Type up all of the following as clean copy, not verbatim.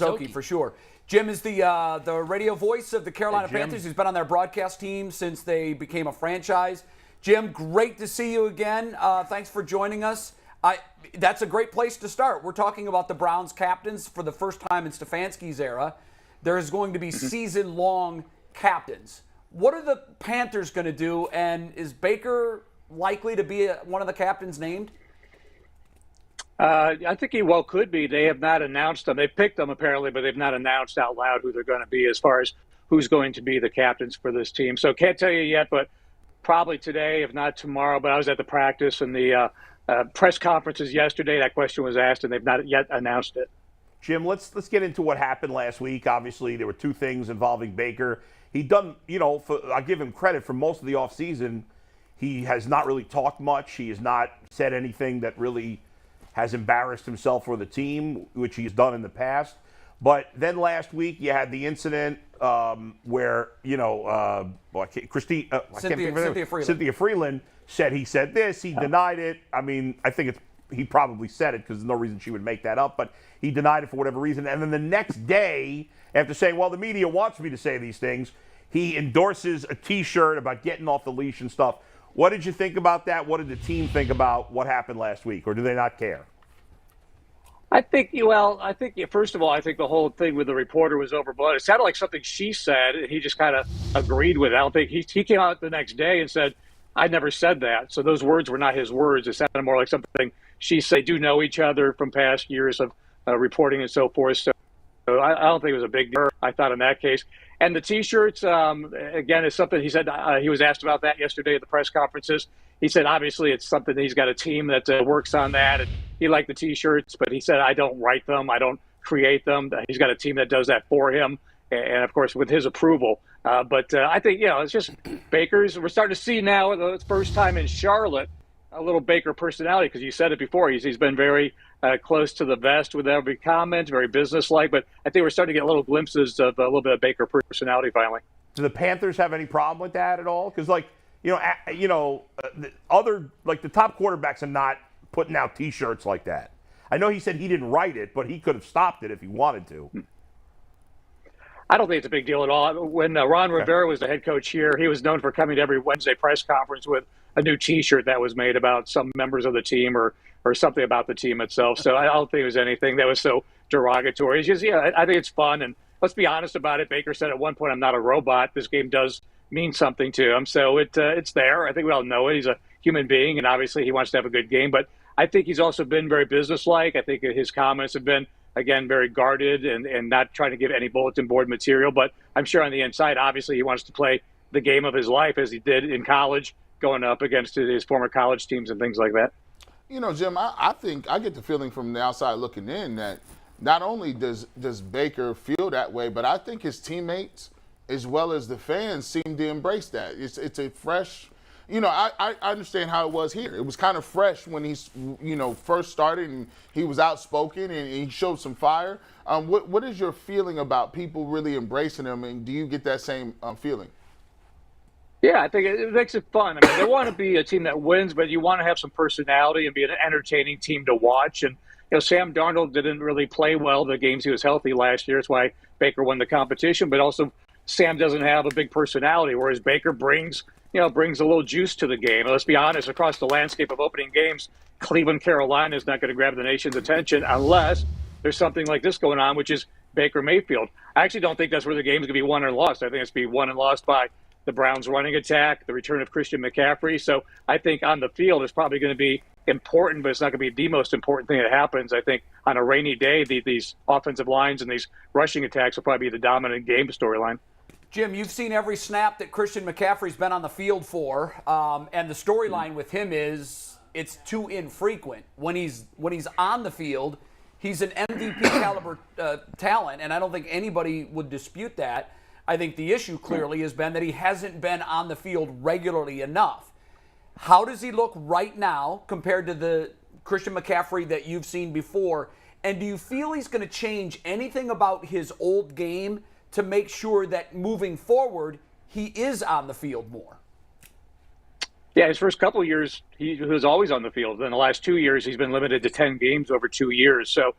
Szoke, for sure. Jim is the radio voice of the Carolina Panthers. He's been on their broadcast team since they became a franchise. Jim, great to see you again. Thanks for joining us. That's a great place to start. We're talking about the Browns captains for the first time in Stefanski's era. There's going to be season-long captains. What are the Panthers going to do, and is Baker likely to be one of the captains named? I think he well could be. They have not announced them. They picked them apparently, but they've not announced out loud who they're going to be as far as who's going to be the captains for this team. So can't tell you yet, but probably today, if not tomorrow. But I was at the practice and the press conferences yesterday. That question was asked, and they've not yet announced it. Jim, let's get into what happened last week. Obviously, there were two things involving Baker. He done, I give him credit for most of the offseason. He has not really talked much. He has not said anything that really has embarrassed himself or the team, which he's done in the past. But then last week you had the incident where, Cynthia Freeland said he said this. He denied it. I mean, I think he probably said it because there's no reason she would make that up. But he denied it for whatever reason. And then the next day, after saying, well, the media wants me to say these things, he endorses a T-shirt about getting off the leash and stuff. What did you think about that? What did the team think about what happened last week, or do they not care? I think, first of all, I think the whole thing with the reporter was overblown. It sounded like something she said, and he just kind of agreed with it. I don't think he came out the next day and said, I never said that. So those words were not his words. It sounded more like something she said. They do know each other from past years of reporting and so forth. So I don't think it was a big deal, I thought, in that case. And the T-shirts, again, is something he said. He was asked about that yesterday at the press conferences. He said, obviously, it's something that he's got a team that works on that. And he liked the T-shirts, but he said, I don't write them. I don't create them. He's got a team that does that for him. And, of course, with his approval. But I think, it's just Baker's. We're starting to see now, the first time in Charlotte, a little Baker personality, because you said it before. He's been very close to the vest with every comment, very businesslike. But I think we're starting to get little glimpses of a little bit of Baker personality finally. Do the Panthers have any problem with that at all? Because, the top quarterbacks are not putting out T-shirts like that. I know he said he didn't write it, but he could have stopped it if he wanted to. I don't think it's a big deal at all. When Ron Rivera was the head coach here, he was known for coming to every Wednesday press conference with a new T-shirt that was made about some members of the team or something about the team itself. So I don't think it was anything that was so derogatory. It's just, I think it's fun. And let's be honest about it. Baker said at one point, I'm not a robot. This game does mean something to him. So it's there. I think we all know it. He's a human being, and obviously he wants to have a good game. But I think he's also been very businesslike. I think his comments have been, again, very guarded and not trying to give any bulletin board material. But I'm sure on the inside, obviously, he wants to play the game of his life as he did in college, going up against his former college teams and things like that. Jim, I think I get the feeling from the outside looking in that not only does Baker feel that way, but I think his teammates as well as the fans seem to embrace that. It's a fresh, I understand how it was here. It was kind of fresh when he's, first started and he was outspoken and he showed some fire. What is your feeling about people really embracing him, and do you get that same feeling? Yeah, I think it makes it fun. I mean, they want to be a team that wins, but you want to have some personality and be an entertaining team to watch. And, Sam Darnold didn't really play well the games he was healthy last year. That's why Baker won the competition. But also, Sam doesn't have a big personality, whereas Baker brings a little juice to the game. And let's be honest, across the landscape of opening games, Cleveland, Carolina is not going to grab the nation's attention unless there's something like this going on, which is Baker Mayfield. I actually don't think that's where the game's going to be won or lost. I think it's going to be won and lost by the Browns' running attack, the return of Christian McCaffrey. So I think on the field it's probably going to be important, but it's not going to be the most important thing that happens. I think on a rainy day, these offensive lines and these rushing attacks will probably be the dominant game storyline. Jim, you've seen every snap that Christian McCaffrey's been on the field for, and the storyline with him is it's too infrequent. When he's on the field, he's an MVP caliber talent, and I don't think anybody would dispute that. I think the issue clearly has been that he hasn't been on the field regularly enough. How does he look right now compared to the Christian McCaffrey that you've seen before? And do you feel he's going to change anything about his old game to make sure that moving forward he is on the field more? Yeah, his first couple of years, he was always on the field. In the last 2 years, he's been limited to 10 games over 2 years. So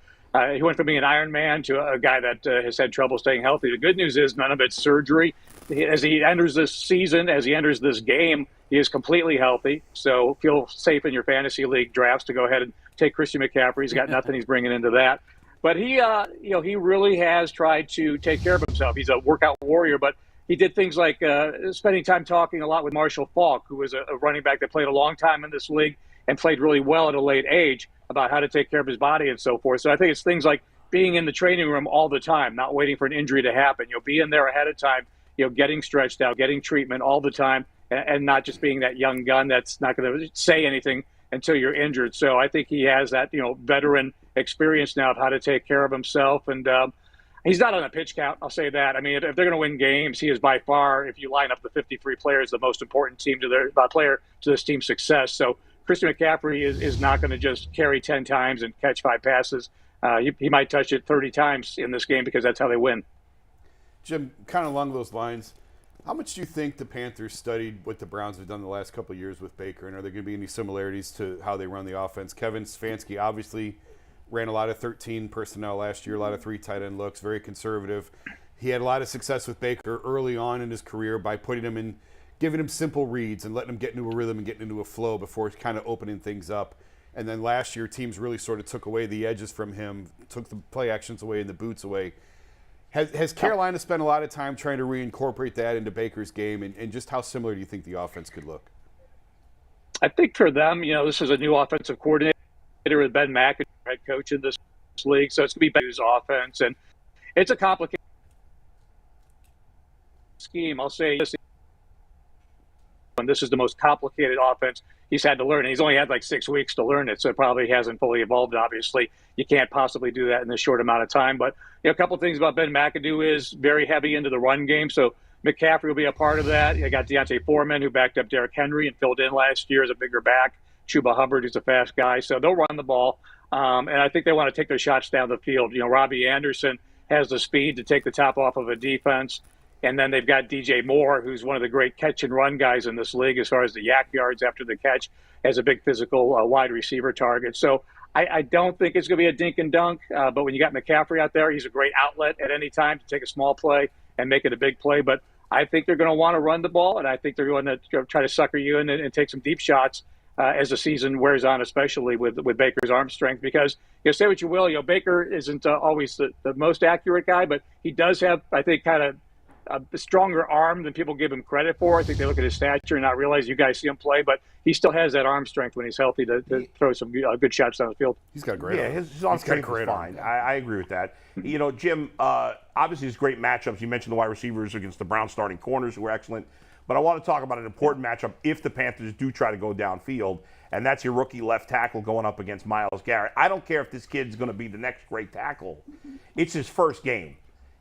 He went from being an Iron Man to a guy that has had trouble staying healthy. The good news is none of it's surgery. As he enters this season, as he enters this game, he is completely healthy. So feel safe in your fantasy league drafts to go ahead and take Christian McCaffrey. He's got nothing he's bringing into that. But he really has tried to take care of himself. He's a workout warrior, but he did things like spending time talking a lot with Marshall Faulk, who was a running back that played a long time in this league and played really well at a late age, about how to take care of his body and so forth. So I think it's things like being in the training room all the time, not waiting for an injury to happen. Be in there ahead of time, getting stretched out, getting treatment all the time, and not just being that young gun that's not going to say anything until you're injured. So I think he has that, veteran experience now of how to take care of himself. And he's not on a pitch count, I'll say that. I mean, if they're going to win games, he is by far, if you line up the 53 players, the most important player to this team's success. So Christian McCaffrey is not going to just carry 10 times and catch 5 passes. He might touch it 30 times in this game because that's how they win. Jim, kind of along those lines, how much do you think the Panthers studied what the Browns have done the last couple of years with Baker, and are there going to be any similarities to how they run the offense? Kevin Stefanski obviously ran a lot of 13 personnel last year, a lot of 3 tight end looks, very conservative. He had a lot of success with Baker early on in his career by putting him in, giving him simple reads and letting him get into a rhythm and getting into a flow before kind of opening things up. And then last year, teams really sort of took away the edges from him, took the play actions away and the boots away. Has Carolina spent a lot of time trying to reincorporate that into Baker's game, and just how similar do you think the offense could look? I think for them, this is a new offensive coordinator with Ben McAdoo, head coach in this league, so it's going to be Baker's offense, and it's a complicated scheme. I'll say this. And this is the most complicated offense he's had to learn. And he's only had like 6 weeks to learn it, so it probably hasn't fully evolved. Obviously, you can't possibly do that in this short amount of time. But a couple of things about Ben McAdoo is very heavy into the run game, so McCaffrey will be a part of that. You got Deontay Foreman, who backed up Derrick Henry and filled in last year as a bigger back. Chuba Hubbard, who's a fast guy, so they'll run the ball. And I think they want to take their shots down the field. Robbie Anderson has the speed to take the top off of a defense. And then they've got DJ Moore, who's one of the great catch and run guys in this league as far as the yak yards after the catch, as a big physical wide receiver target. So I don't think it's going to be a dink and dunk. But when you got McCaffrey out there, he's a great outlet at any time to take a small play and make it a big play. But I think they're going to want to run the ball, and I think they're going to try to sucker you in and take some deep shots as the season wears on, especially with Baker's arm strength. Because say what you will, Baker isn't always the most accurate guy, but he does have, I think, kind of a stronger arm than people give him credit for. I think they look at his stature and not realize you guys see him play, but he still has that arm strength when he's healthy to throw some good shots down the field. He's got great arm. His arm strength is fine. I agree with that. Jim, obviously it's great matchups. You mentioned the wide receivers against the Browns starting corners who were excellent, but I want to talk about an important matchup if the Panthers do try to go downfield, and that's your rookie left tackle going up against Myles Garrett. I don't care if this kid's going to be the next great tackle. It's his first game.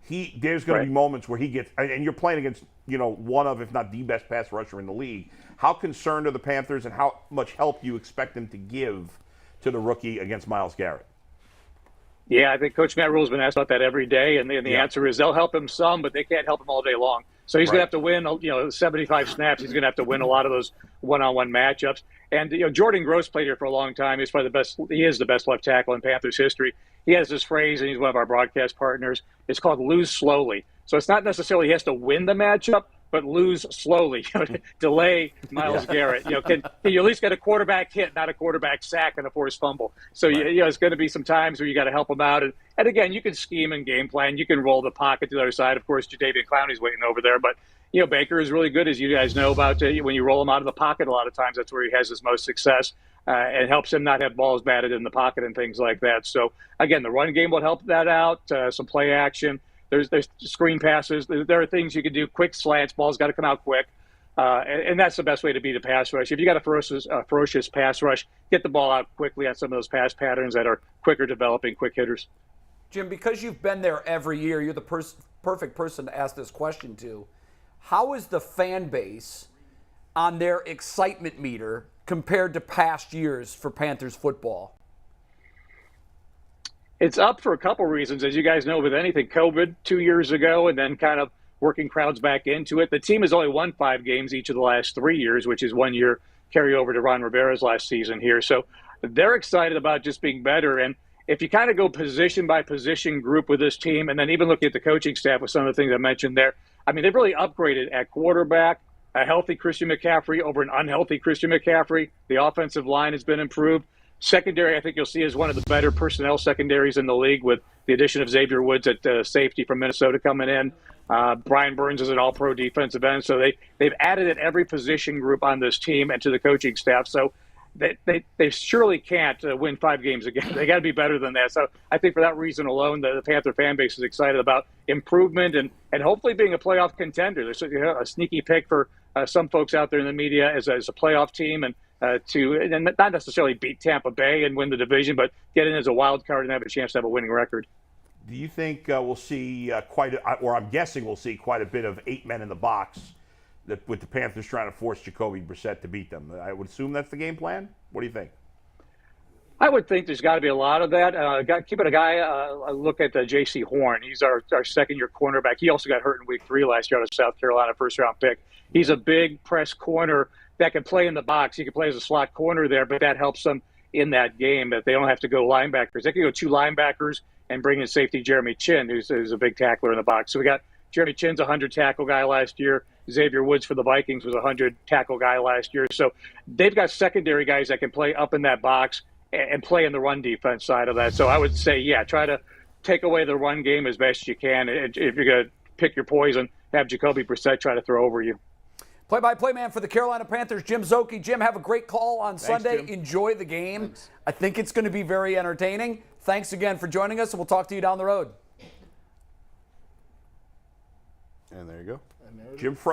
There's going to be moments where he gets, and you're playing against, one of, if not the best pass rusher in the league. How concerned are the Panthers, and how much help do you expect them to give to the rookie against Myles Garrett? Yeah, I think Coach Matt Rule's been asked about that every day, and the answer is they'll help him some, but they can't help him all day long. So he's going to have to win, 75 snaps. He's going to have to win a lot of those one-on-one matchups. And Jordan Gross played here for a long time. He's probably the best. He is the best left tackle in Panthers history. He has this phrase, and he's one of our broadcast partners. It's called lose slowly. So it's not necessarily he has to win the matchup, but lose slowly. Delay Myles Garrett. Can you at least get a quarterback hit, not a quarterback sack and a forced fumble? So it's going to be some times where you got to help him out. And again, you can scheme and game plan. You can roll the pocket to the other side. Of course, Jadeveon Clowney's waiting over there, but Baker is really good, as you guys know about. When you roll him out of the pocket, a lot of times that's where he has his most success. And helps him not have balls batted in the pocket and things like that. So, again, the run game will help that out, some play action. There's screen passes. There are things you can do, quick slants. Ball's got to come out quick. And that's the best way to beat a pass rush. If you got a ferocious pass rush, get the ball out quickly on some of those pass patterns that are quicker developing, quick hitters. Jim, because you've been there every year, you're the perfect person to ask this question to. How is the fan base on their excitement meter compared to past years for Panthers football? It's up for a couple reasons. As you guys know, with anything, COVID 2 years ago, and then kind of working crowds back into it. The team has only won 5 games each of the last 3 years, which is 1 year carryover to Ron Rivera's last season here. So they're excited about just being better. And if you kind of go position by position group with this team, and then even looking at the coaching staff with some of the things I mentioned there, I mean, they've really upgraded at quarterback, a healthy Christian McCaffrey over an unhealthy Christian McCaffrey. The offensive line has been improved. Secondary, I think you'll see, is one of the better personnel secondaries in the league with the addition of Xavier Woods at safety from Minnesota coming in. Brian Burns is an all-pro defensive end. So they've added at every position group on this team and to the coaching staff. So they surely can't win 5 games again. They got to be better than that. So I think for that reason alone, the Panther fan base is excited about improvement and hopefully being a playoff contender. There's a sneaky pick for some folks out there in the media as a playoff team and not necessarily beat Tampa Bay and win the division, but get in as a wild card and have a chance to have a winning record. Do you think we'll see or I'm guessing we'll see quite a bit of 8 men in the box with the Panthers trying to force Jacoby Brissett to beat them? I would assume that's the game plan. What do you think? I would think there's got to be a lot of that. Keeping a look at J.C. Horn. He's our second-year cornerback. He also got hurt in week 3 last year out of South Carolina, first-round pick. He's a big press corner that can play in the box. He can play as a slot corner there, but that helps them in that game that they don't have to go linebackers. They can go 2 linebackers and bring in safety Jeremy Chin, who's a big tackler in the box. So we got Jeremy Chin's a 100-tackle guy last year. Xavier Woods for the Vikings was a 100-tackle guy last year. So they've got secondary guys that can play up in that box and play in the run defense side of that. So I would say, yeah, try to take away the run game as best you can. If you're going to pick your poison, have Jacoby Brissett try to throw over you. Play-by-play man for the Carolina Panthers, Jim Szoke. Jim, have a great call on Sunday. Jim. Enjoy the game. Thanks. I think it's going to be very entertaining. Thanks again for joining us, and we'll talk to you down the road. And there you go. Jim Fro.